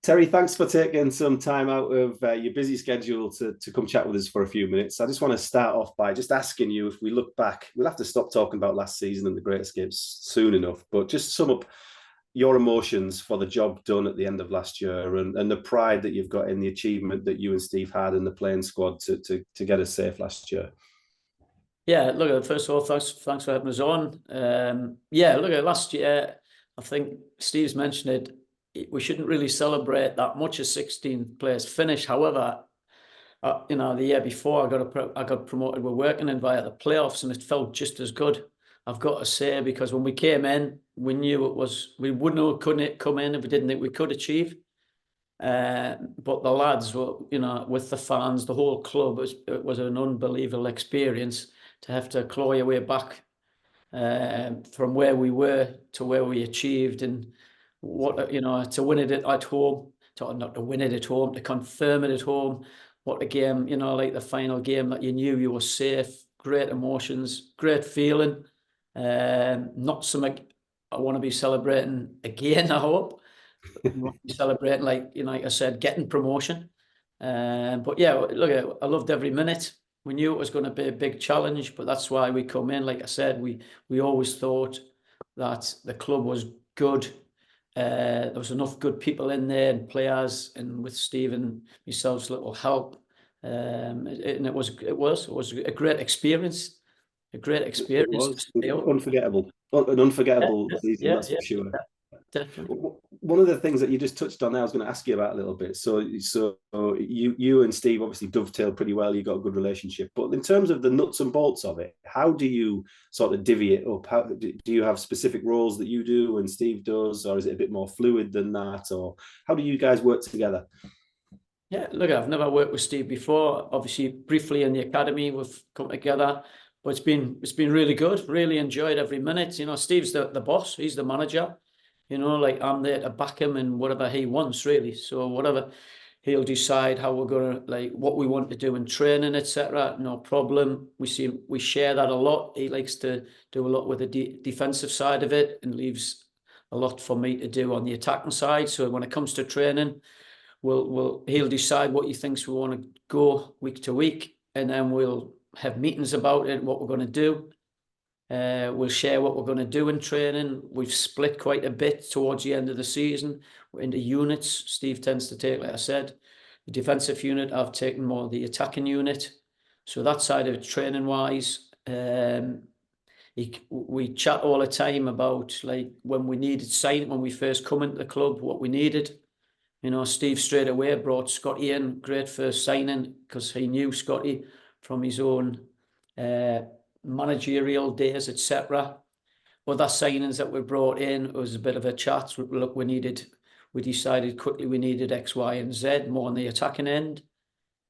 Terry, thanks for taking some time out of your busy schedule to come chat with us for a few minutes. I just want to start off by just asking you, if we look back, we'll have to stop talking about last season and the Great Escapes soon enough, but just sum up your emotions for the job done at the end of last year, and the pride that you've got in the achievement that you and Steve had in the playing squad to get us safe last year. Yeah, look, first of all, thanks for having us on. Yeah, look, last year, I think Steve's mentioned it, we shouldn't really celebrate that much as 16th place finish. However, the year before I got promoted, we're working in via the playoffs, and it felt just as good, I've got to say, because when we came in, we knew we couldn't come in if we didn't think we could achieve. But the lads were, with the fans, the whole club, it was an unbelievable experience to have to claw your way back from where we were to where we achieved, and to win it at home, not to win it at home, to confirm it at home. What a game, like the final game that you knew you were safe. Great emotions, great feeling. Not something I want to be celebrating again, I hope. We want to be celebrating, like I said, getting promotion. But yeah, look, I loved every minute. We knew it was going to be a big challenge, but that's why we come in. Like I said, we always thought that the club was good. There was enough good people in there and players, and with Steve and myself's little help, and it was a great experience. A great experience. It was unforgettable. An unforgettable season, that's for sure. Definitely. One of the things that you just touched on there, I was going to ask you about a little bit. So you and Steve obviously dovetail pretty well. You got a good relationship, but in terms of the nuts and bolts of it, how do you sort of divvy it up? How do you have specific roles that you do and Steve does, or is it a bit more fluid than that, or how do you guys work together? Yeah, look, I've never worked with Steve before. Obviously, briefly in the academy, we've come together, but it's been really good. Really enjoyed every minute. Steve's the boss. He's the manager. Like I'm there to back him in whatever he wants, really. So whatever he'll decide how we're gonna, like, what we want to do in training, etc. No problem. We share that a lot. He likes to do a lot with the defensive side of it, and leaves a lot for me to do on the attacking side. So when it comes to training, he'll decide what he thinks we want to go week to week, and then we'll have meetings about it, what we're going to do. We'll share what we're going to do in training. We've split quite a bit towards the end of the season. We're into units. Steve tends to take, like I said, the defensive unit. I've taken more of the attacking unit. So that side of it, training wise, we chat all the time about, like, when we needed signing, when we first come into the club, what we needed. Steve straight away brought Scotty in. Great first signing, because he knew Scotty from his own managerial days, etc. Other signings that we brought in, was a bit of a chat. Look, we decided quickly we needed X, Y, and Z, more on the attacking end.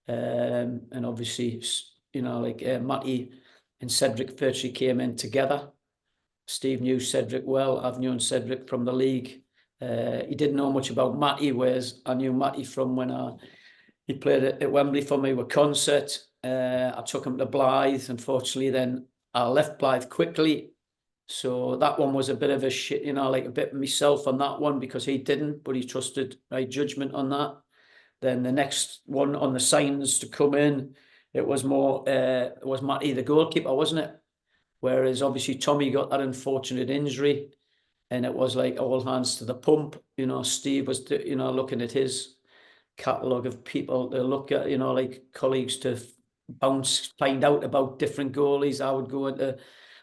And obviously, Matty and Cedric virtually came in together. Steve knew Cedric well. I've known Cedric from the league. He didn't know much about Matty, whereas I knew Matty from when he played at Wembley for me with Concert. I took him to Blythe. Unfortunately, then I left Blythe quickly. So that one was a bit of a shit, like a bit myself on that one, because he didn't, but he trusted my judgment on that. Then the next one on the signs to come in, it was Matty, the goalkeeper, wasn't it? Whereas obviously Tommy got that unfortunate injury, and it was like all hands to the pump. Steve was, looking at his catalogue of people to look at, like colleagues to find out about different goalies. I would go into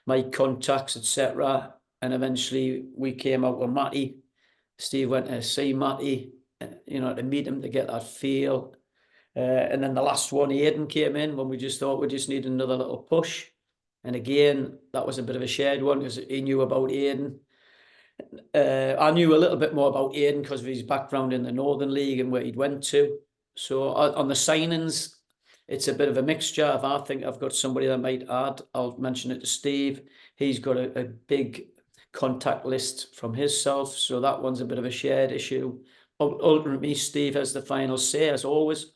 my contacts, etc. And eventually we came out with Matty. Steve went to see Matty, to meet him, to get that feel. And then the last one, Aidan, came in when we just thought we just needed another little push. And again, that was a bit of a shared one, because he knew about Aidan. I knew a little bit more about Aidan because of his background in the Northern League and where he'd went to. So on the signings, it's a bit of a mixture. If I think I've got somebody that might add, I'll mention it to Steve. He's got a big contact list from himself, so that one's a bit of a shared issue. Ultimately, Steve has the final say, as always.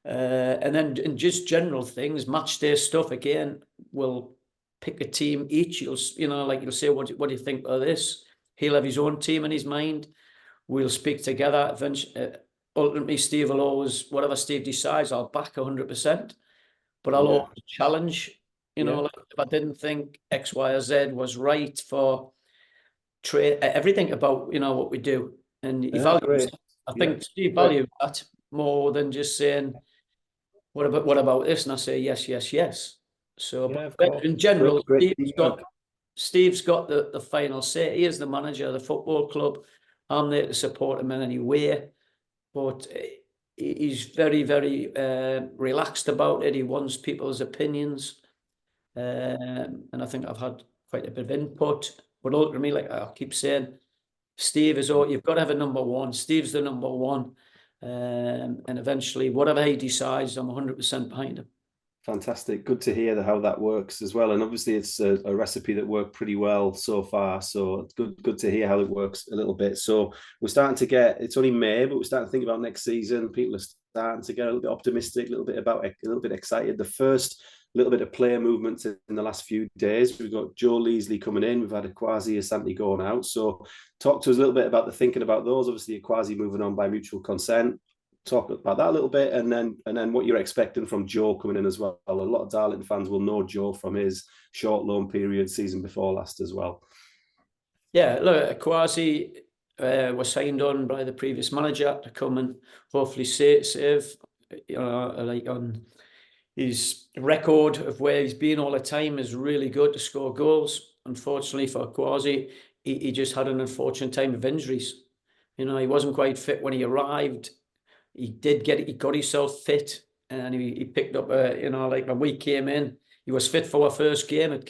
And then in just general things, match day stuff, again, we'll pick a team each. You'll say, what do you think of this? He'll have his own team in his mind. we'll speak together. Eventually, ultimately, Steve will always, whatever Steve decides, I'll back 100%. But I'll always challenge, like if I didn't think X, Y, or Z was right for everything about, what we do. And he values that. I think Steve values that more than just saying, what about this? And I say, yes, yes, yes. So but in general, Steve's got the final say. He is the manager of the football club. I'm there to support him in any way. But he's very, very relaxed about it. He wants people's opinions. And I think I've had quite a bit of input. But ultimately, like I keep saying, Steve is all, you've got to have a number one. Steve's the number one. And eventually, whatever he decides, I'm 100% behind him. Fantastic. Good to hear how that works as well. And obviously it's a recipe that worked pretty well so far. So it's good to hear how it works a little bit. So we're starting to it's only May, but we're starting to think about next season. People are starting to get a little bit optimistic, a little bit excited. The first little bit of player movement in the last few days. We've got Joe Leasley coming in. We've had Ekwasi Asante going out. So talk to us a little bit about the thinking about those. Obviously Ekwasi moving on by mutual consent. Talk about that a little bit, and then what you're expecting from Joe coming in as well. A lot of Darlington fans will know Joe from his short loan period season before last as well. Yeah, look, Ekwasi was signed on by the previous manager to come and hopefully save, like on his record of where he's been all the time is really good to score goals. Unfortunately for Ekwasi, he just had an unfortunate time of injuries. He wasn't quite fit when he arrived. He got himself fit, and he picked up, like when we came in, he was fit for our first game at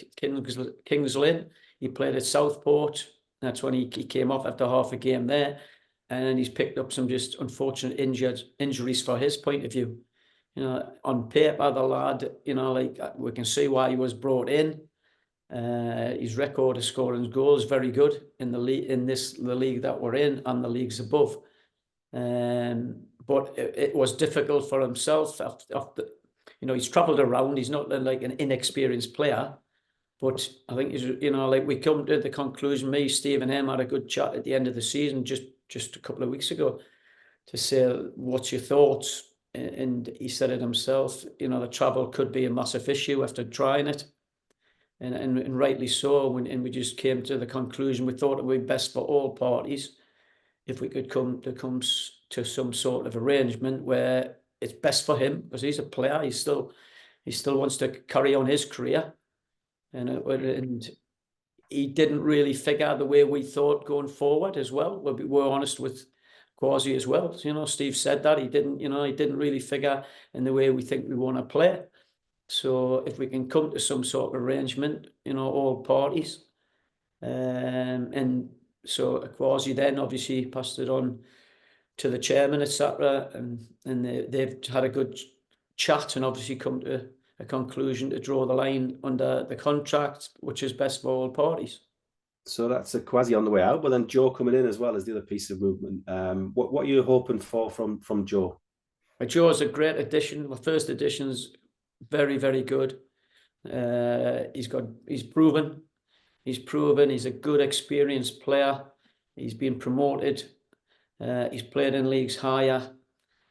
Kings Lynn. He played at Southport. That's when he came off after half a game there, and he's picked up some just unfortunate injuries for his point of view. On paper, the lad, like we can see why he was brought in. His record of scoring goals is very good in the league that we're in and the leagues above. But it was difficult for himself after he's travelled around. He's not like an inexperienced player, but I think he's, like we come to the conclusion, me, Steve and him had a good chat at the end of the season, just a couple of weeks ago, to say, what's your thoughts? And he said it himself, the travel could be a massive issue after trying it. And rightly so. And we just came to the conclusion, we thought it would be best for all parties if we could come to some sort of arrangement where it's best for him, because he's a player. He still wants to carry on his career, and he didn't really figure the way we thought going forward as well. We're honest with Kwasi as well. Steve said that he didn't really figure in the way we think we want to play. So if we can come to some sort of arrangement, all parties, and so Ekwasi then obviously passed it on to the chairman, etc., and they've had a good chat and obviously come to a conclusion to draw the line under the contract, which is best for all parties. So that's Ekwasi on the way out, but then Joe coming in as well as the other piece of movement. What are you hoping for from Joe? Joe's a great addition. My first addition's very, very good. He's proven. He's a good, experienced player. He's been promoted. He's played in leagues higher.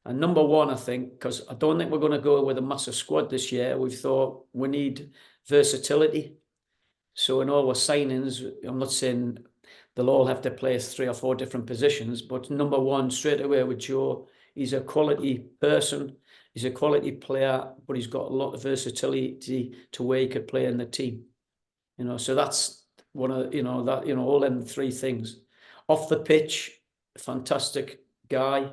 And number one, I think, because I don't think we're going to go with a massive squad this year. We've thought we need versatility. So in all our signings, I'm not saying they'll all have to play 3 or 4 different positions, but number one, straight away with Joe, he's a quality person. He's a quality player, but he's got a lot of versatility to where he could play in the team. So that's one of, all them 3 things. Off the pitch, fantastic guy.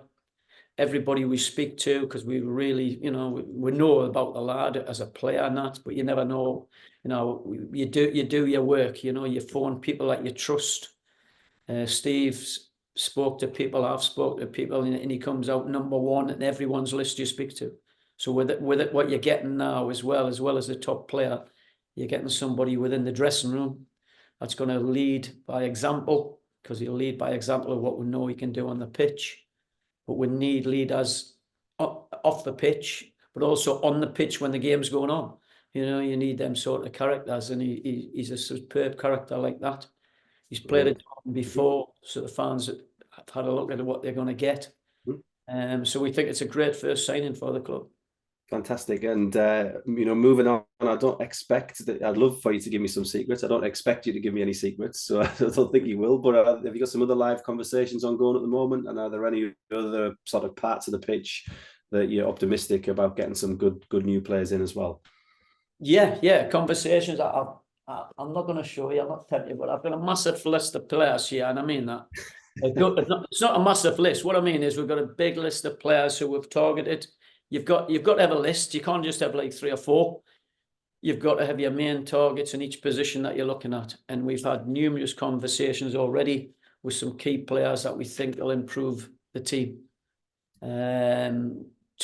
Everybody we speak to, because we really, we know about the lad as a player and that, but you never know, you do your work, you phone people that you trust. Steve's spoke to people, I've spoke to people, and he comes out number one in everyone's list you speak to. So with it, what you're getting now as well as the top player, you're getting somebody within the dressing room that's going to lead by example, because he'll lead by example of what we know he can do on the pitch. But we need leaders off the pitch, but also on the pitch when the game's going on. You need them sort of characters, and he's a superb character like that. He's played it before, so the fans I've had a look at what they're going to get. So we think it's a great first signing for the club. Fantastic. And, moving on, I don't expect that. I'd love for you to give me some secrets. I don't expect you to give me any secrets, so I don't think you will. But have you got some other live conversations ongoing at the moment? And are there any other sort of parts of the pitch that you're optimistic about getting some good new players in as well? Yeah. Conversations. I'm not going to show you. I'm not telling you, but I've got a massive list of players here, and I mean that. It's not a massive list. What I mean is we've got a big list of players who we've targeted. You've got to have a list. You can't just have like 3 or 4. You've got to have your main targets in each position that you're looking at. And we've had numerous conversations already with some key players that we think will improve the team. 2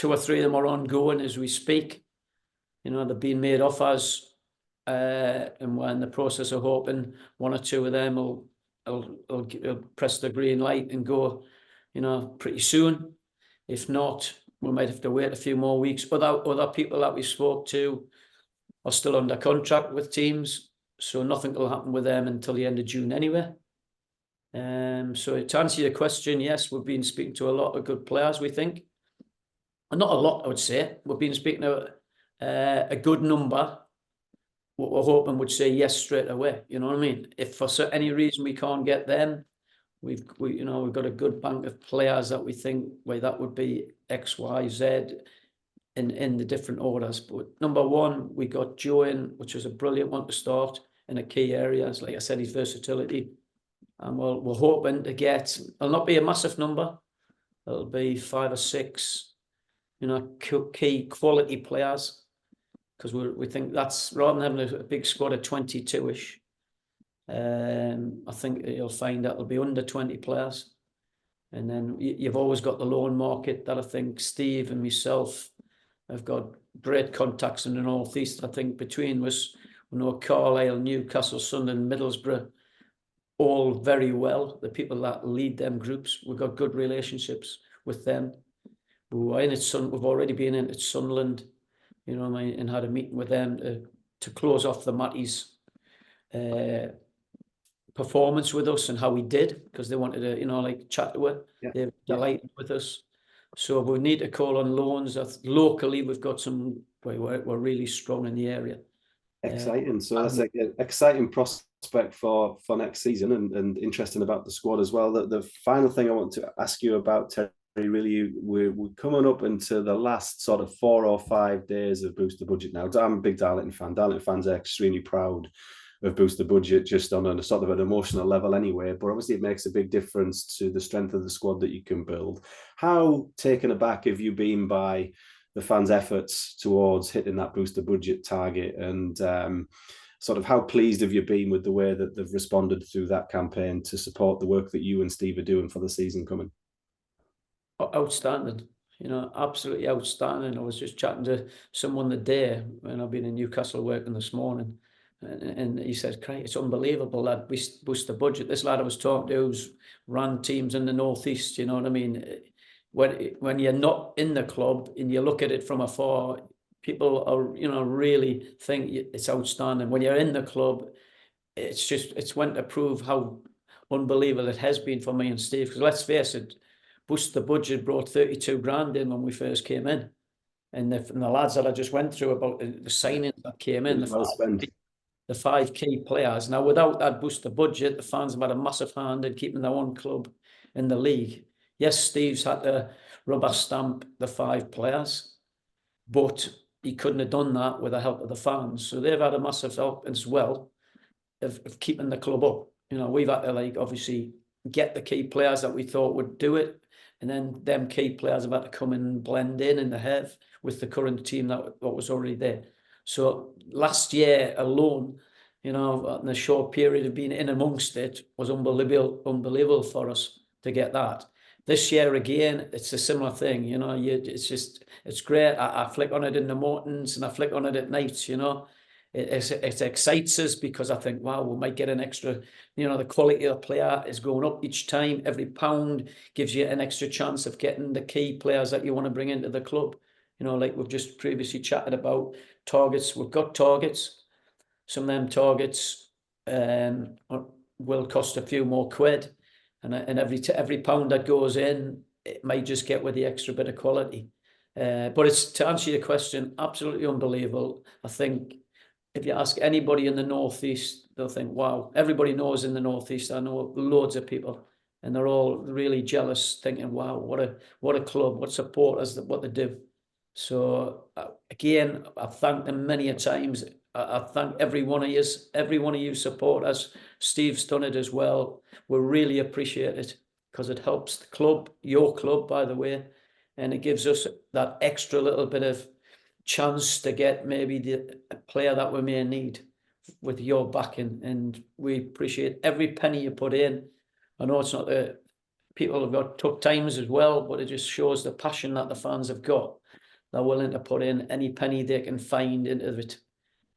or 3 of them are ongoing as we speak. They're being made offers, and we're in the process of hoping 1 or 2 of them will press the green light and go, pretty soon. If not, we might have to wait a few more weeks. Other people that we spoke to are still under contract with teams, so nothing will happen with them until the end of June anyway. So to answer your question, yes, we've been speaking to a lot of good players, we think. And not a lot, I would say. We've been speaking to a good number. What we're hoping would say yes straight away. You know what I mean? If for any reason we can't get them, we've got a good bank of players that we think that would be X, Y, Z in the different orders. But number 1, we got Joe in, which was a brilliant one to start in a key areas. Like I said, his versatility. And we're hoping to get, it'll not be a massive number. It'll be 5 or 6, key quality players. Because we think that's, rather than having a big squad of 22-ish, I think you'll find that it'll be under 20 players. And then you've always got the loan market that I think Steve and myself have got great contacts in the North East. I think between us, we know Carlisle, Newcastle, Sunderland, Middlesbrough, all very well. The people that lead them groups, we've got good relationships with them. We've already been in at Sunderland, and had a meeting with them to close off the Matty's performance with us and how we did, because they wanted to, chat to it. Yeah. They're delighted with us. So we need to call on loans. Locally, we've got some, we're really strong in the area. Exciting. So that's like an exciting prospect for next season, and interesting about the squad as well. The final thing I want to ask you about, Terry, really, we're coming up into the last sort of 4 or 5 days of Boost the Budget now. I'm a big Darlington fan. Darlington fans are extremely proud of Boost the Budget, just on a sort of an emotional level anyway, but obviously it makes a big difference to the strength of the squad that you can build. How taken aback have you been by the fans' efforts towards hitting that Boost the Budget target, and sort of how pleased have you been with the way that they've responded through that campaign to support the work that you and Steve are doing for the season coming? Outstanding. Absolutely outstanding. I was just chatting to someone the day when I've been in Newcastle working this morning, and he said, "Craig, it's unbelievable that we Boost the Budget." This lad I was talking to, who's ran teams in the North East, you know what I mean? When you're not in the club and you look at it from afar, people are, really think it's outstanding. When you're in the club, it's went to prove how unbelievable it has been for me and Steve. Because let's face it, Boost the Budget brought 32 grand in when we first came in. And the lads that I just went through about the signings that came in, the 5 key players. Now, without that Boost the Budget, the fans have had a massive hand in keeping their own club in the league. Yes, Steve's had to rubber stamp the 5 players, but he couldn't have done that with the help of the fans. So they've had a massive help as well of keeping the club up. We've had to obviously get the key players that we thought would do it. And then them key players have had to come and blend in, and they have, with the current team that was already there. So last year alone, in the short period of being in amongst it, was unbelievable for us to get that. This year again, it's a similar thing. It's great. I flick on it in the mornings and I flick on it at nights. It excites us because I think, wow, we might get an extra. The quality of the player is going up each time. Every pound gives you an extra chance of getting the key players that you want to bring into the club. Like we've just previously chatted about targets. We've got targets. Some of them targets will cost a few more quid. and every pound that goes in, it might just get with the extra bit of quality. But it's, to answer your question, absolutely unbelievable. I think if you ask anybody in the Northeast, they'll think, wow, everybody knows in the Northeast. I know loads of people, and they're all really jealous, thinking, wow, what a club, what supporters, what they do. So again, I've thanked them many a times. I thank every one of you supporters. Steve's done it as well. We really appreciate it, because it helps the club, your club, by the way, and it gives us that extra little bit of chance to get maybe the player that we may need with your backing, and we appreciate every penny you put in. I know it's not the people have got tough times as well, but it just shows the passion that the fans have got. They're willing to put in any penny they can find into it.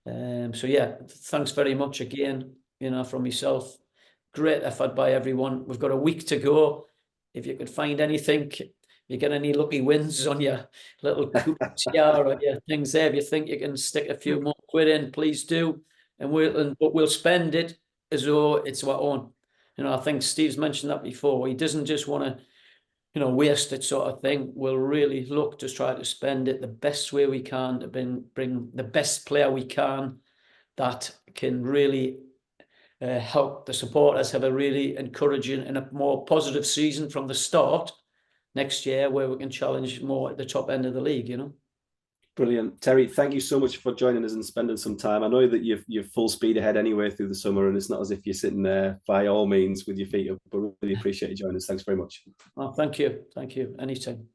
So yeah, thanks very much again, from myself. Great effort by everyone. We've got a week to go. If you could find anything, you get any lucky wins on your little coupons here or your things there, if you think you can stick a few more quid in, please do. And we'll spend it as though it's our own. I think Steve's mentioned that before. He doesn't just want to, waste it, sort of thing. We'll really look to try to spend it the best way we can to bring the best player we can that can really help the supporters have a really encouraging and a more positive season from the start next year, where we can challenge more at the top end of the league, Brilliant. Terry, thank you so much for joining us and spending some time. I know that you're full speed ahead anyway through the summer, and it's not as if you're sitting there by all means with your feet up, but really appreciate you joining us. Thanks very much. Oh, thank you. Anytime.